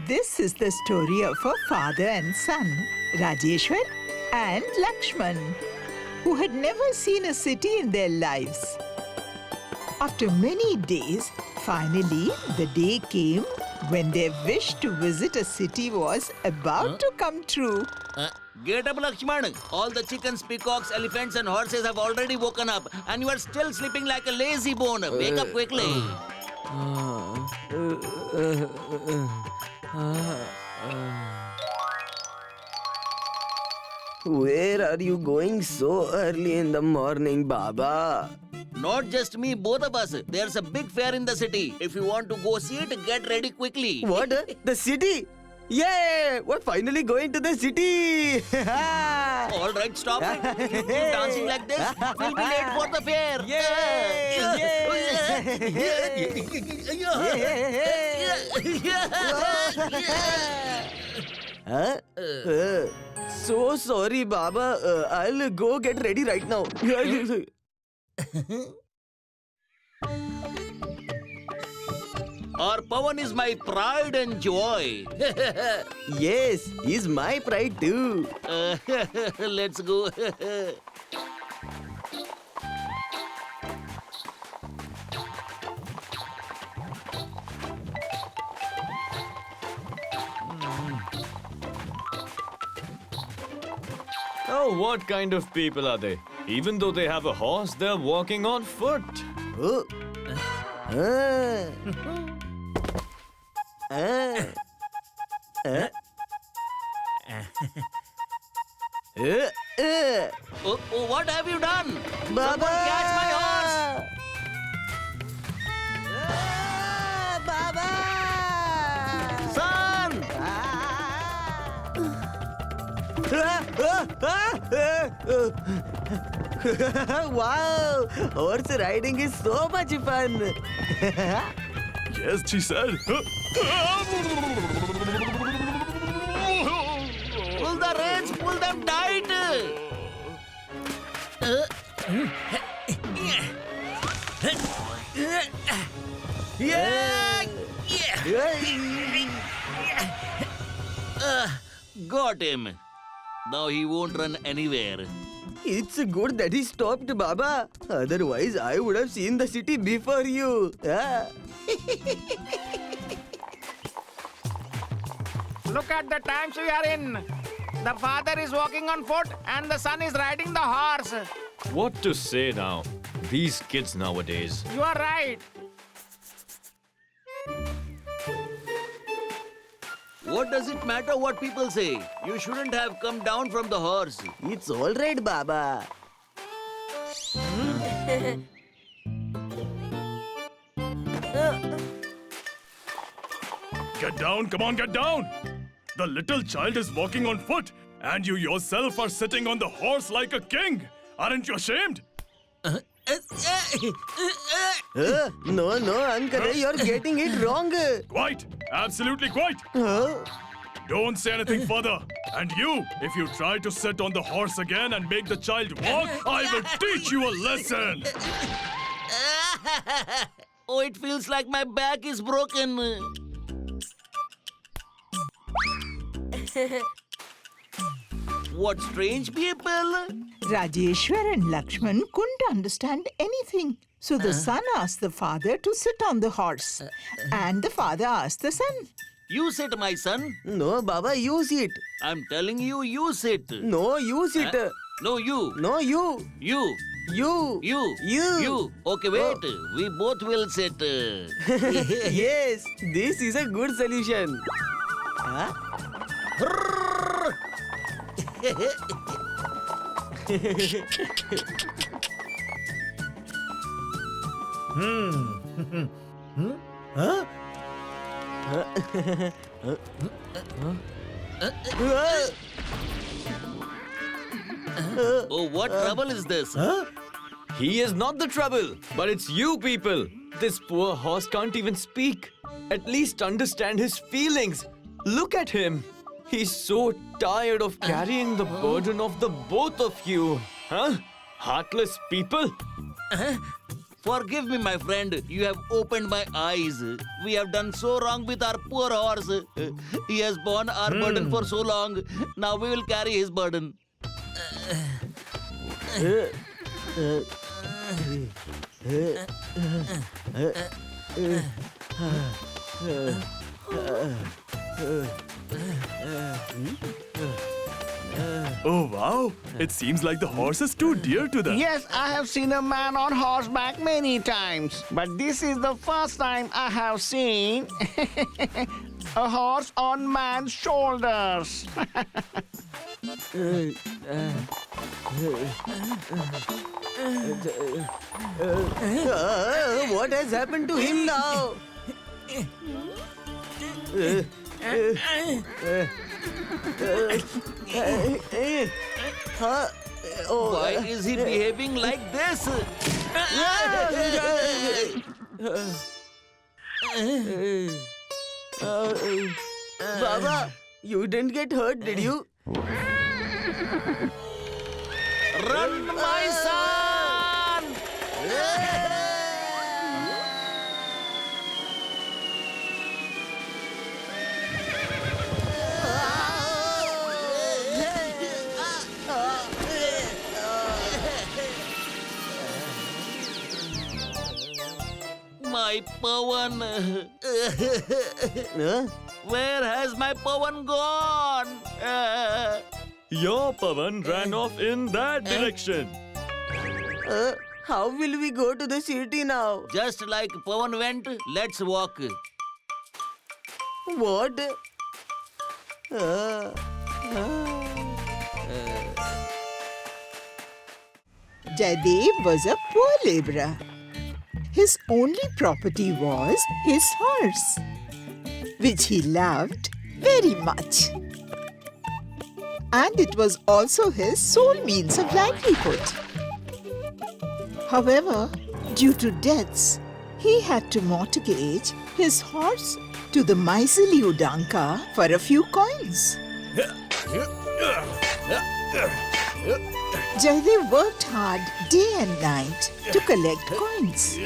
This is the story of a father and son, Rajeshwar and Lakshman, who had never seen a city in their lives. After many days, finally the day came when their wish to visit a city was about to come true. Get up, Lakshman. All the chickens, peacocks, elephants and horses have already woken up and you are still sleeping like a lazy bone. Wake up quickly. Where are you going so early in the morning, Baba? Not just me, both of us. There's a big fair in the city. If you want to go see it, get ready quickly. What? The city? Yay! We're finally going to the city! All right, stop it. You keep dancing like this, we'll be late for the fair. So sorry, Baba. I'll go get ready right now. Our Pawan is my pride and joy. Yes, he's my pride too. Let's go. Oh, what kind of people are they? Even though they have a horse, they're walking on foot. Oh. Oh, what have you done? Baba! Someone catch my horse! Baba! Son! Wow! Horse riding is so much fun! Yes, she said. Pull the reins, pull them tight! Got him. Now he won't run anywhere. It's good that he stopped, Baba. Otherwise, I would have seen the city before you. Look at the times we are in. The father is walking on foot and the son is riding the horse. What to say now? These kids nowadays. You are right. What does it matter what people say? You shouldn't have come down from the horse. It's all right, Baba. Get down, come on, get down! The little child is walking on foot, and you yourself are sitting on the horse like a king. Aren't you ashamed? No, Uncle, you're getting it wrong. Quite, absolutely quite. Don't say anything further. And you, if you try to sit on the horse again and make the child walk, I will teach you a lesson. Oh, it feels like my back is broken. What strange people? Rajeshwar and Lakshman couldn't understand anything. So the son asked the father to sit on the horse. And the father asked the son. You sit, my son. No, Baba, you sit. I'm telling you, you sit. No, you sit. No, you. No, you. You. You. You. You. You. Okay, wait. We both will sit. Yes, this is a good solution. Huh? Oh, what trouble is this? He is not the trouble, but it's you people. This poor horse can't even speak. At least understand his feelings. Look at him. He's so tired of carrying the burden of the both of you. Huh? Heartless people. Forgive me, my friend. You have opened my eyes. We have done so wrong with our poor horse. He has borne our burden for so long. Now we will carry his burden. Oh wow! It seems like the horse is too dear to them. Yes, I have seen a man on horseback many times, but this is the first time I have seen a horse on man's shoulders. What has happened to him now? Why is he behaving like this? Baba, you didn't get hurt, did you? Run, my son! My Pawan. Where has my Pawan gone? Your Pawan ran off in that direction. How will we go to the city now? Just like Pawan went, let's walk. What? Jaidev was a poor laborer. His only property was his horse, which he loved very much. And it was also his sole means of livelihood. However, due to debts, he had to mortgage his horse to the miserly Udanka for a few coins. Jaidev worked hard day and night to collect coins.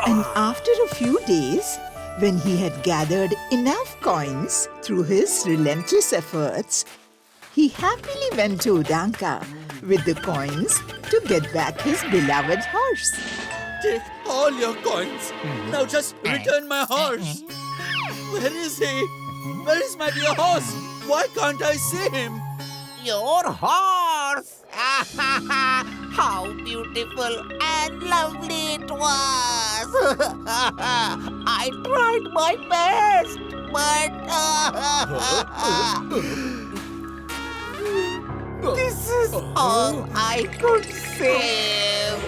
And after a few days, when he had gathered enough coins through his relentless efforts, he happily went to Udanka with the coins to get back his beloved horse. Take all your coins. Now just return my horse. Where is he? Where is my dear horse? Why can't I see him? Your horse! How beautiful and lovely it was! I tried my best, but this is all I could save.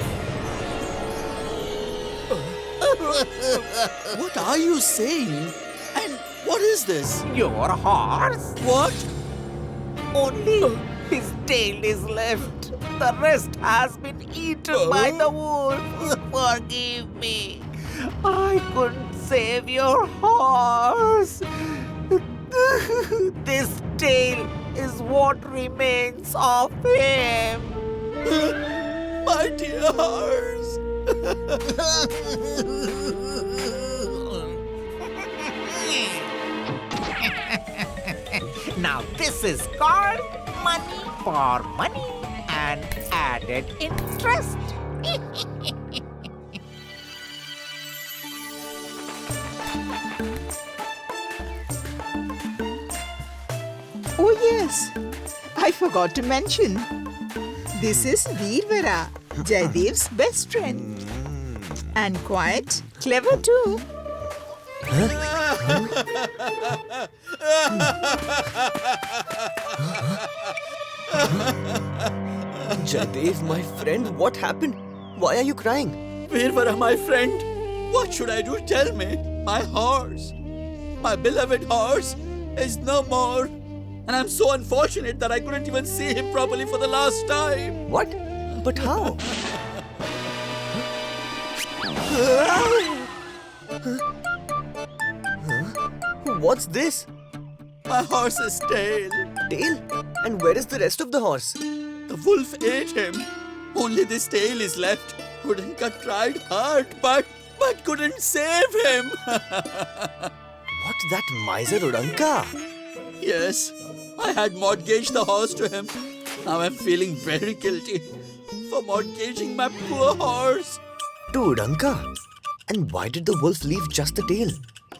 What are you saying? And what is this? Your horse? What? Only his tail is left. The rest has been eaten by the wolf. Forgive me. I couldn't save your horse. This tail is what remains of him. My dear horse. Now this is called money for money and added interest. Oh yes, I forgot to mention. This is Veervara, Jaidev's best friend. And quite clever too. Jaidev, my friend, what happened? Why are you crying? Veervara, my friend. What should I do? Tell me. My horse. My beloved horse is no more. And I'm so unfortunate that I couldn't even see him properly for the last time. What? But how? What's this? My horse's tail. Tail? And where is the rest of the horse? The wolf ate him. Only this tail is left. Udanka tried hard, but couldn't save him. What, that miser Udanka? Yes, I had mortgaged the horse to him. Now I'm feeling very guilty for mortgaging my poor horse. To Udanka? And why did the wolf leave just the tail?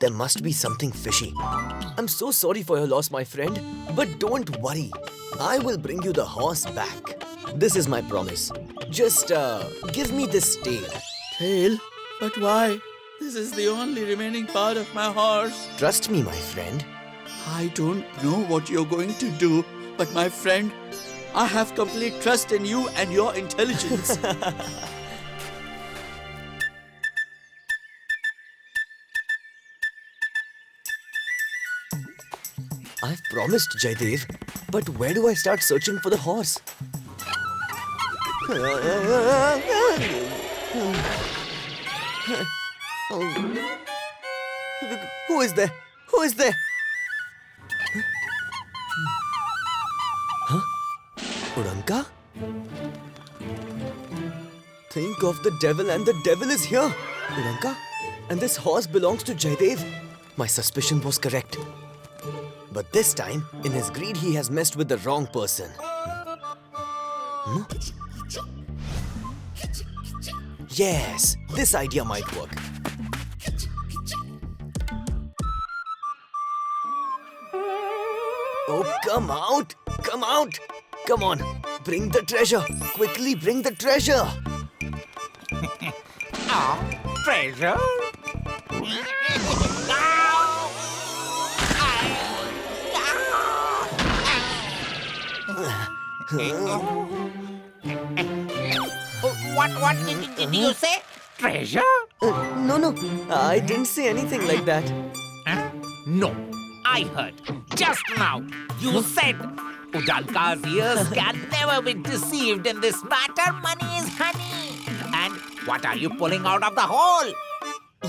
There must be something fishy. I'm so sorry for your loss, my friend. But don't worry. I will bring you the horse back. This is my promise. Just give me this tail. Tail? But why? This is the only remaining part of my horse. Trust me, my friend. I don't know what you're going to do, but my friend, I have complete trust in you and your intelligence. I've promised, Jaidev. But where do I start searching for the horse? Who is there? Who is there? Huh? Udanka? Think of the devil, and the devil is here. Udanka? And this horse belongs to Jaidev. My suspicion was correct. But this time, in his greed, he has messed with the wrong person. Hmm? Yes, this idea might work. Oh, come out! Come out! Come on, bring the treasure! Quickly bring the treasure! Treasure? What did you say? Treasure? No, I didn't say anything like that. Huh? No, I heard. Just now, you said Udanka's ears can never be deceived in this matter. Money is honey. And what are you pulling out of the hole?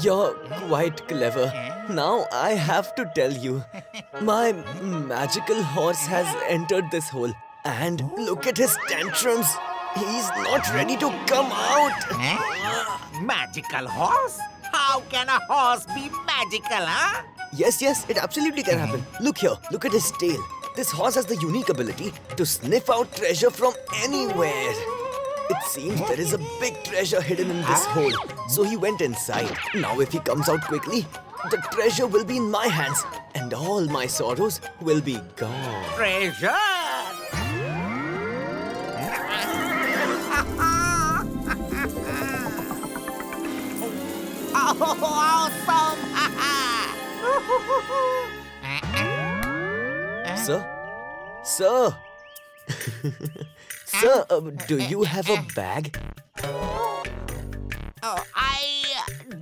You're quite clever. Now I have to tell you. My magical horse has entered this hole. And look at his tantrums. He's not ready to come out. Magical horse? How can a horse be magical, huh? Yes, it absolutely can happen. Look here, look at his tail. This horse has the unique ability to sniff out treasure from anywhere. It seems there is a big treasure hidden in this hole. So he went inside. Now if he comes out quickly, the treasure will be in my hands. And all my sorrows will be gone. Treasure? Awesome! Sir? Sir, do you have a bag? I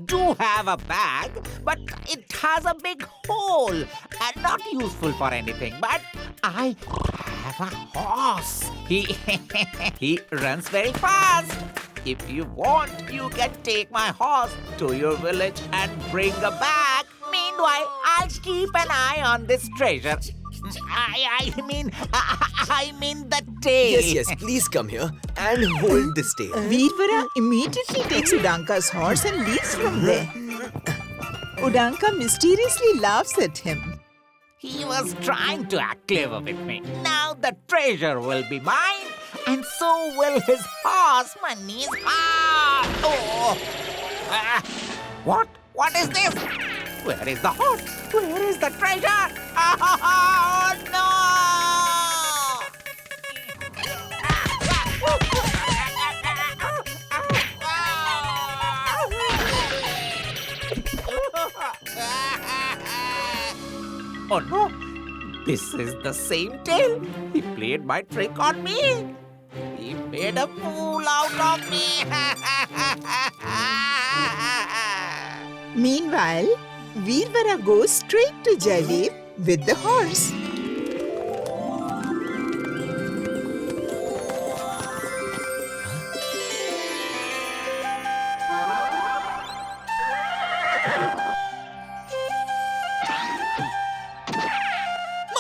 do have a bag, but it has a big hole and not useful for anything. But I have a horse. He runs very fast. If you want, you can take my horse to your village and bring a bag. Meanwhile, I'll keep an eye on this treasure. I mean the tail. Yes, please come here and hold this tail. Veervara immediately takes Udanka's horse and leaves from there. Udanka mysteriously laughs at him. He was trying to act clever with me. Now the treasure will be mine, and so will his horse. Money is hard. Oh! What is this? Where is the horse? Where is the treasure? Oh, no! Oh no! This is the same tail. He played my trick on me. He made a fool out of me. Meanwhile, Veervara goes straight to Jaidev with the horse.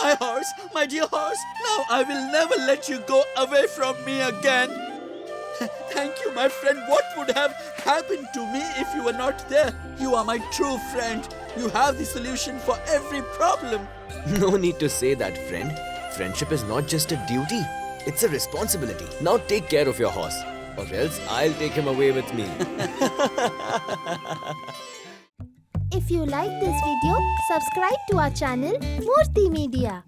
My horse, my dear horse. Now I will never let you go away from me again. Thank you, my friend. What would have happened to me if you were not there? You are my true friend. You have the solution for every problem. No need to say that, friend. Friendship is not just a duty, it's a responsibility. Now take care of your horse, or else I'll take him away with me. If you like this video, subscribe to our channel Murthy Media.